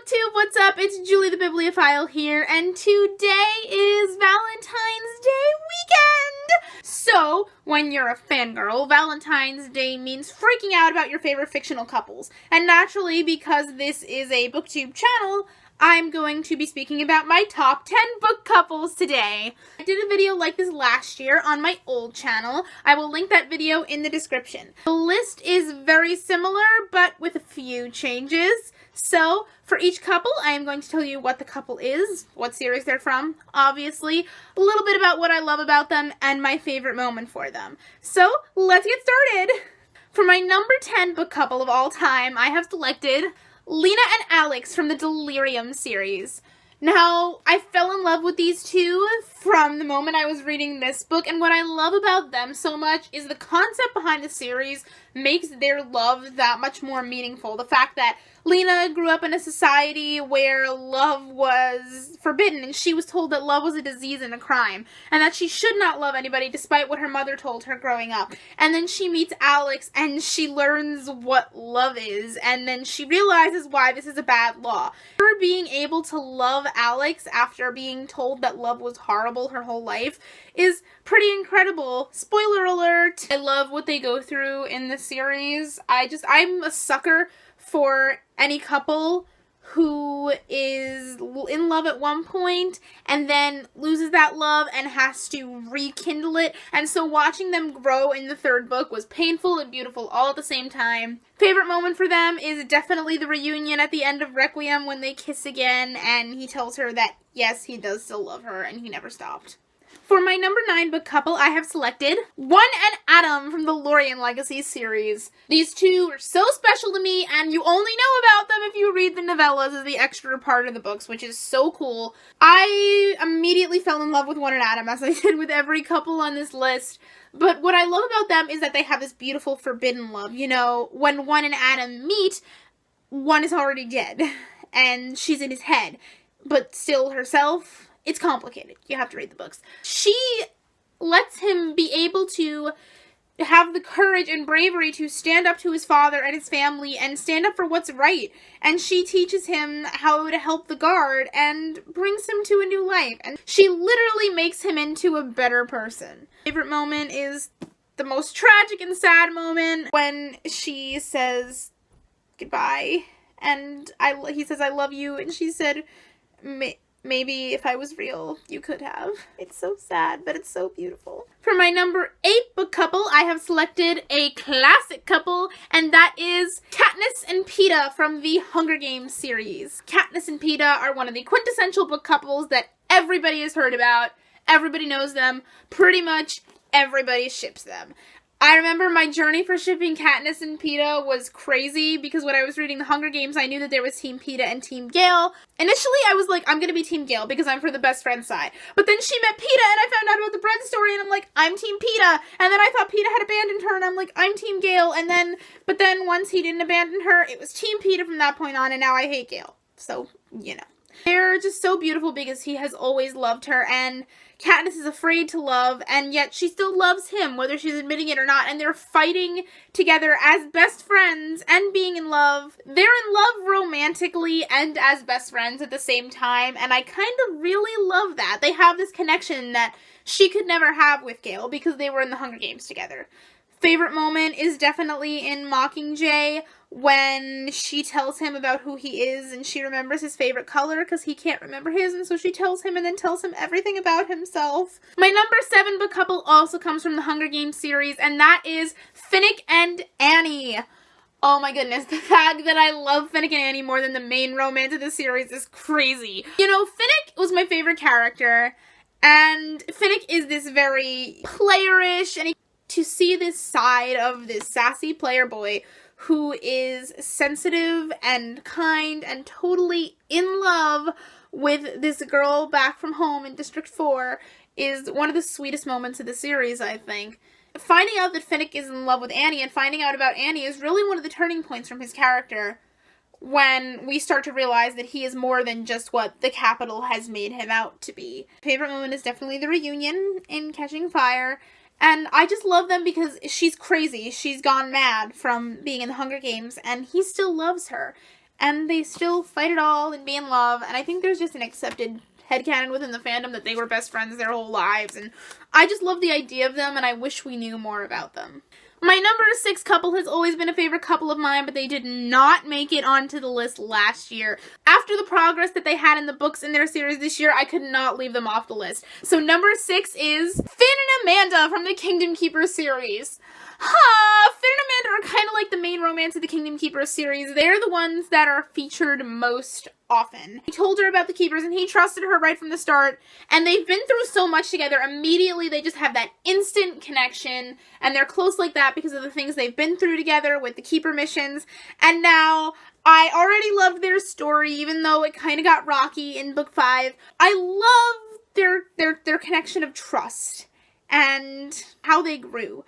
BookTube, what's up? It's Julie the Bibliophile here, and today is Valentine's Day weekend! So, when you're a fangirl, Valentine's Day means freaking out about your favorite fictional couples. And naturally, because this is a BookTube channel, I'm going to be speaking about my top 10 book couples today. I did a video like this last year on my old channel. I will link that video in the description. The list is very similar, but with a few changes. So, for each couple, I am going to tell you what the couple is, what series they're from, obviously, a little bit about what I love about them, and my favorite moment for them. So, let's get started! For my number 10 book couple of all time, I have selected Lena and Alex from the Delirium series. Now, I fell in love with these two from the moment I was reading this book, and what I love about them so much is the concept behind the series makes their love that much more meaningful. The fact that Lena grew up in a society where love was forbidden, and she was told that love was a disease and a crime, and that she should not love anybody despite what her mother told her growing up. And then she meets Alex, and she learns what love is, and then she realizes why this is a bad law. Her being able to love Alex after being told that love was horrible her whole life is pretty incredible. Spoiler alert! I love what they go through in the series. I'm a sucker for any couple who is in love at one point and then loses that love and has to rekindle it. And so watching them grow in the third book was painful and beautiful all at the same time. Favorite moment for them is definitely the reunion at the end of Requiem when they kiss again and he tells her that yes, he does still love her and he never stopped. For my number 9 book couple, I have selected One and Adam from the Lorien Legacy series. These two are so special to me, and you only know about them if you read the novellas as the extra part of the books, which is so cool. I immediately fell in love with One and Adam, as I did with every couple on this list. But what I love about them is that they have this beautiful forbidden love. You know, when One and Adam meet, One is already dead, and she's in his head, but still herself. It's complicated. You have to read the books. She lets him be able to have the courage and bravery to stand up to his father and his family and stand up for what's right. And she teaches him how to help the guard and brings him to a new life. And she literally makes him into a better person. Favorite moment is the most tragic and sad moment when she says goodbye. And he says, "I love you." And she said, "Maybe if I was real, you could have." It's so sad, but it's so beautiful. For my number 8 book couple, I have selected a classic couple, and that is Katniss and Peeta from the Hunger Games series. Katniss and Peeta are one of the quintessential book couples that everybody has heard about. Everybody knows them. Pretty much everybody ships them. I remember my journey for shipping Katniss and Peeta was crazy because when I was reading The Hunger Games, I knew that there was Team Peeta and Team Gale. Initially, I was like, I'm gonna be Team Gale because I'm for the best friend side. But then she met Peeta and I found out about the bread story and I'm like, I'm Team Peeta. And then I thought Peeta had abandoned her and I'm like, I'm Team Gale. But then once he didn't abandon her, it was Team Peeta from that point on and now I hate Gale. So, you know. They're just so beautiful because he has always loved her, and Katniss is afraid to love, and yet she still loves him, whether she's admitting it or not, and they're fighting together as best friends and being in love. They're in love romantically and as best friends at the same time, and I kind of really love that. They have this connection that she could never have with Gale because they were in the Hunger Games together. Favorite moment is definitely in Mockingjay when she tells him about who he is and she remembers his favorite color because he can't remember his, and so she tells him and then tells him everything about himself. My number 7 book couple also comes from the Hunger Games series, and that is Finnick and Annie. Oh my goodness, the fact that I love Finnick and Annie more than the main romance of the series is crazy. You know, Finnick was my favorite character, and Finnick is this very playerish, and to see this side of this sassy player boy who is sensitive and kind and totally in love with this girl back from home in District 4 is one of the sweetest moments of the series, I think. Finding out that Finnick is in love with Annie and finding out about Annie is really one of the turning points from his character when we start to realize that he is more than just what the Capitol has made him out to be. Favorite moment is definitely the reunion in Catching Fire. And I just love them because she's crazy. She's gone mad from being in the Hunger Games, and he still loves her. and they still fight it all and be in love, and I think there's just an accepted headcanon within the fandom that they were best friends their whole lives, and I just love the idea of them, and I wish we knew more about them. My number 6 couple has always been a favorite couple of mine, but they did not make it onto the list last year. After the progress that they had in the books in their series this year, I could not leave them off the list. So number 6 is Finn and Amanda from the Kingdom Keepers series. Finn and Amanda are kind of like the main romance of the Kingdom Keepers series. They're the ones that are featured most often. He told her about the Keepers and he trusted her right from the start, and they've been through so much together. Immediately they just have that instant connection, and they're close like that because of the things they've been through together with the Keeper missions. And now I already loved their story, even though it kind of got rocky in book 5. I love their connection of trust and how they grew.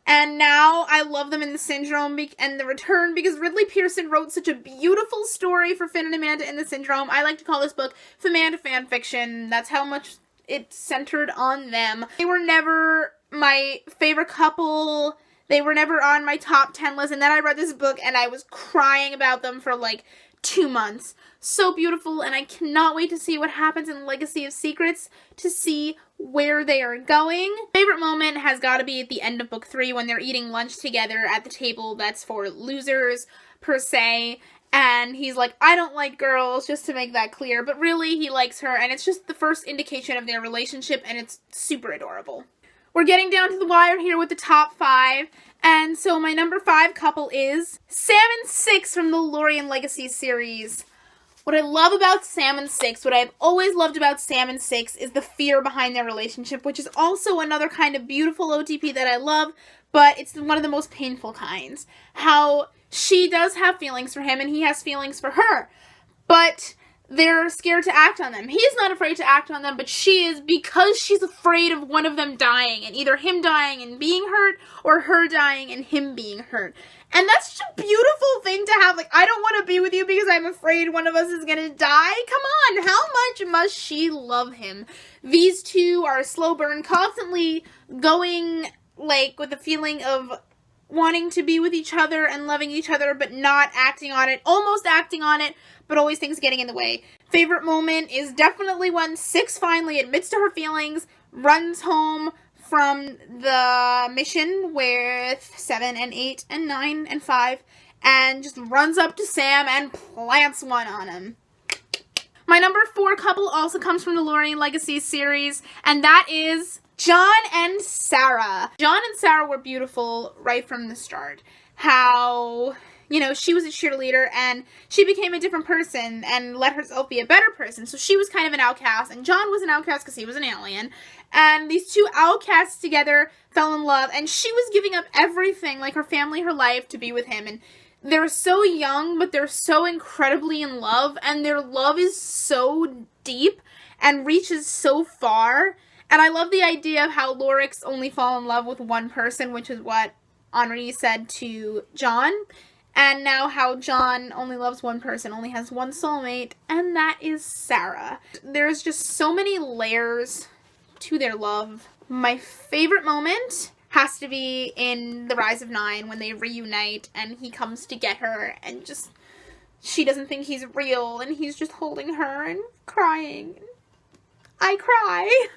And now I love them in the Syndrome and the Return because Ridley Pearson wrote such a beautiful story for Finn and Amanda in the Syndrome. I like to call this book Famanda fanfiction. That's how much it's centered on them. They were never my favorite couple. They were never on my top 10 list. And then I read this book and I was crying about them for like 2 months. So beautiful, and I cannot wait to see what happens in Legacy of Secrets, to see where they are going. Favorite moment has got to be at the end of book 3 when they're eating lunch together at the table that's for losers, per se, and he's like, I don't like girls, just to make that clear, but really he likes her, and it's just the first indication of their relationship, and it's super adorable. We're getting down to the wire here with the top 5, and so my number 5 couple is Salmon Steaks from the Delirium Legacy series. What I love about Salmon Steaks, what I've always loved about Salmon Steaks, is the fear behind their relationship, which is also another kind of beautiful OTP that I love, but it's one of the most painful kinds. How she does have feelings for him, and he has feelings for her, but they're scared to act on them. He's not afraid to act on them, but she is, because she's afraid of one of them dying, and either him dying and being hurt, or her dying and him being hurt. And that's such a beautiful thing to have. Like, I don't want to be with you because I'm afraid one of us is gonna die. Come on, how much must she love him? These two are a slow burn, constantly going, like, with a feeling of wanting to be with each other and loving each other, but not acting on it, almost acting on it, but always things getting in the way. Favorite moment is definitely when 6 finally admits to her feelings, runs home from the mission with 7 and 8 and 9 and 5, and just runs up to Sam and plants one on him. My number 4 couple also comes from the Delirium Legacy series, and that is John and Sarah. John and Sarah were beautiful right from the start. How, you know, she was a cheerleader and she became a different person and let herself be a better person. So she was kind of an outcast, and John was an outcast because he was an alien. And these two outcasts together fell in love, and she was giving up everything, like her family, her life, to be with him. And they're so young, but they're so incredibly in love, and their love is so deep and reaches so far. And I love the idea of how Lorix only fall in love with one person, which is what Henri said to John. And now how John only loves one person, only has one soulmate, and that is Sarah. There's just so many layers to their love. My favorite moment has to be in The Rise of 9 when they reunite and he comes to get her and just, she doesn't think he's real and he's just holding her and crying. I cry.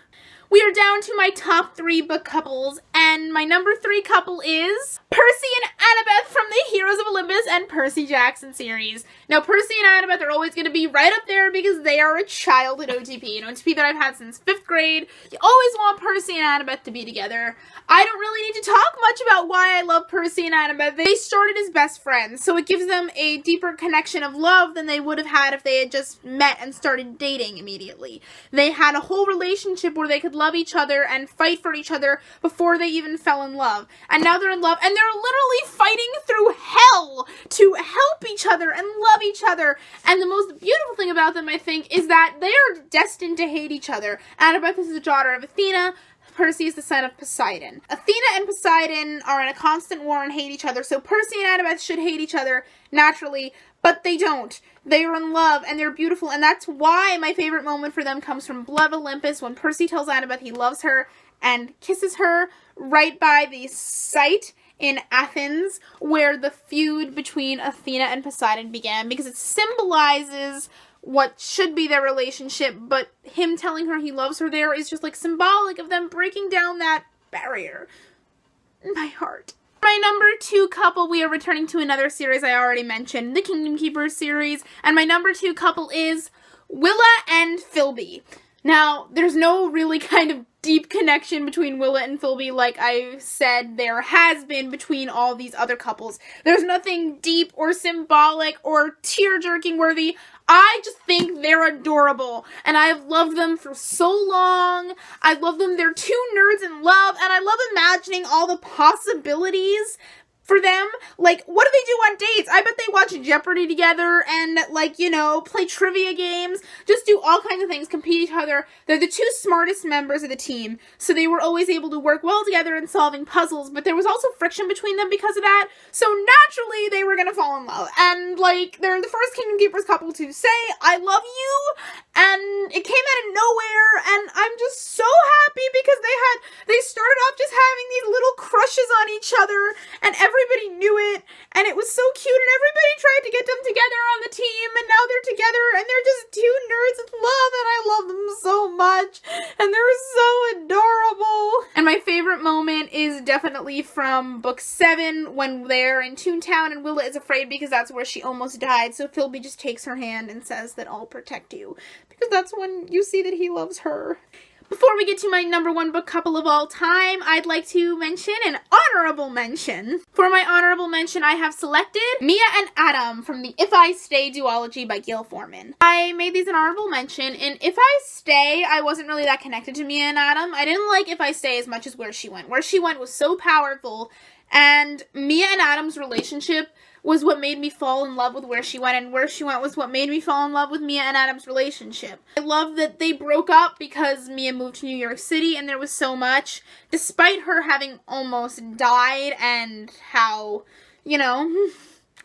We are down to my top 3 book couples, and my number 3 couple is Percy and Annabeth from the Heroes of Olympus and Percy Jackson series. Now, Percy and Annabeth are always going to be right up there because they are a childhood OTP, an OTP that I've had since 5th grade. You always want Percy and Annabeth to be together. I don't really need to talk much about why I love Percy and Annabeth. They started as best friends, so it gives them a deeper connection of love than they would have had if they had just met and started dating immediately. They had a whole relationship where they could love each other and fight for each other before they even fell in love. And now they're in love, and they're literally fighting through hell to help each other and love each other. And the most beautiful thing about them, I think, is that they are destined to hate each other. Annabeth is the daughter of Athena. Percy is the son of Poseidon. Athena and Poseidon are in a constant war and hate each other, so Percy and Annabeth should hate each other naturally, but they don't. They are in love, and they're beautiful, and that's why my favorite moment for them comes from Blood of Olympus, when Percy tells Annabeth he loves her and kisses her right by the site in Athens, where the feud between Athena and Poseidon began, because it symbolizes what should be their relationship, but him telling her he loves her there is just like symbolic of them breaking down that barrier. My heart. My number 2 couple, we are returning to another series I already mentioned, the Kingdom Keepers series, and my number 2 couple is Willa and Philby. Now, there's no really kind of deep connection between Willa and Philby like I said there has been between all these other couples. There's nothing deep or symbolic or tear-jerking worthy. I just think they're adorable, and I've loved them for so long. I love them. They're 2 nerds in love, and I love imagining all the possibilities for them. Like, what do they do on dates? I bet they watch Jeopardy together and, like, you know, play trivia games, just do all kinds of things, compete each other. They're the 2 smartest members of the team, so they were always able to work well together in solving puzzles, but there was also friction between them because of that, so naturally they were gonna fall in love. And, like, they're the first Kingdom Keepers couple to say, I love you, and it came out of nowhere, and I'm just so happy because they started off just having these little crushes on each other, and everybody knew it, and it was so cute, and everybody tried to get them together on the team, and now they're together, and they're just 2 nerds in love, and I love them so much, and they're so adorable. And my favorite moment is definitely from book 7, when they're in Toontown, and Willa is afraid because that's where she almost died, so Philby just takes her hand and says that I'll protect you, because that's when you see that he loves her. Before we get to my number 1 book couple of all time, I'd like to mention an honorable mention. For my honorable mention, I have selected Mia and Adam from the If I Stay duology by Gail Forman. I made these an honorable mention. In If I Stay, I wasn't really that connected to Mia and Adam. I didn't like If I Stay as much as Where She Went. Where She Went was so powerful, and Mia and Adam's relationship was what made me fall in love with Where She Went, and Where She Went was what made me fall in love with Mia and Adam's relationship. I love that they broke up because Mia moved to New York City, and there was so much, despite her having almost died, and how, you know,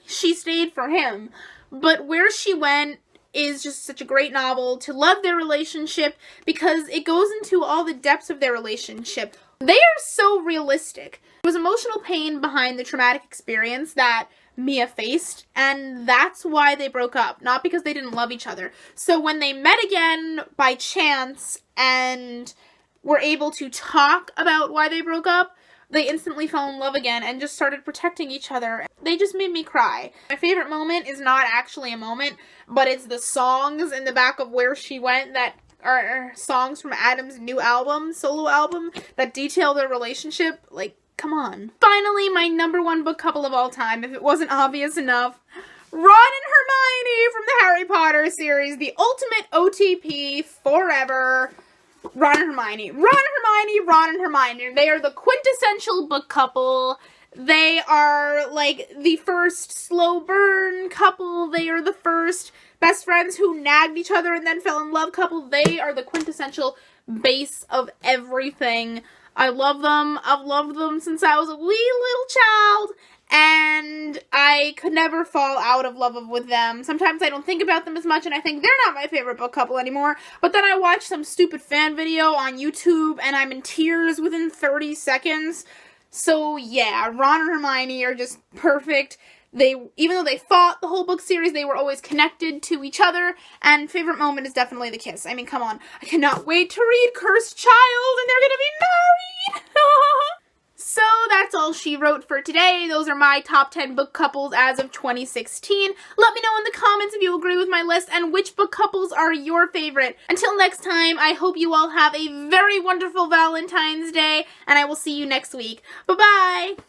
she stayed for him. But Where She Went is just such a great novel to love their relationship because it goes into all the depths of their relationship. They are so realistic. There was emotional pain behind the traumatic experience that Mia faced, and that's why they broke up, not because they didn't love each other. So when they met again by chance and were able to talk about why they broke up, they instantly fell in love again and just started protecting each other. They just made me cry. My favorite moment is not actually a moment, but it's the songs in the back of Where She Went that are songs from Adam's new album, solo album, that detail their relationship. Like, come on. Finally, my number 1 book couple of all time, if it wasn't obvious enough, Ron and Hermione from the Harry Potter series, the ultimate OTP forever. Ron and Hermione. Ron and Hermione, Ron and Hermione. They are the quintessential book couple. They are, like, the first slow burn couple. They are the first best friends who nagged each other and then fell in love couple. They are the quintessential base of everything. I love them. I've loved them since I was a wee little child, and I could never fall out of love with them. Sometimes I don't think about them as much, and I think they're not my favorite book couple anymore, but then I watch some stupid fan video on YouTube, and I'm in tears within 30 seconds. So yeah, Ron and Hermione are just perfect. Even though they fought the whole book series, they were always connected to each other, and favorite moment is definitely the kiss. I mean, come on. I cannot wait to read Cursed Child, and they're gonna be married! So that's all she wrote for today. Those are my top 10 book couples as of 2016. Let me know in the comments if you agree with my list and which book couples are your favorite. Until next time, I hope you all have a very wonderful Valentine's Day, and I will see you next week. Bye-bye!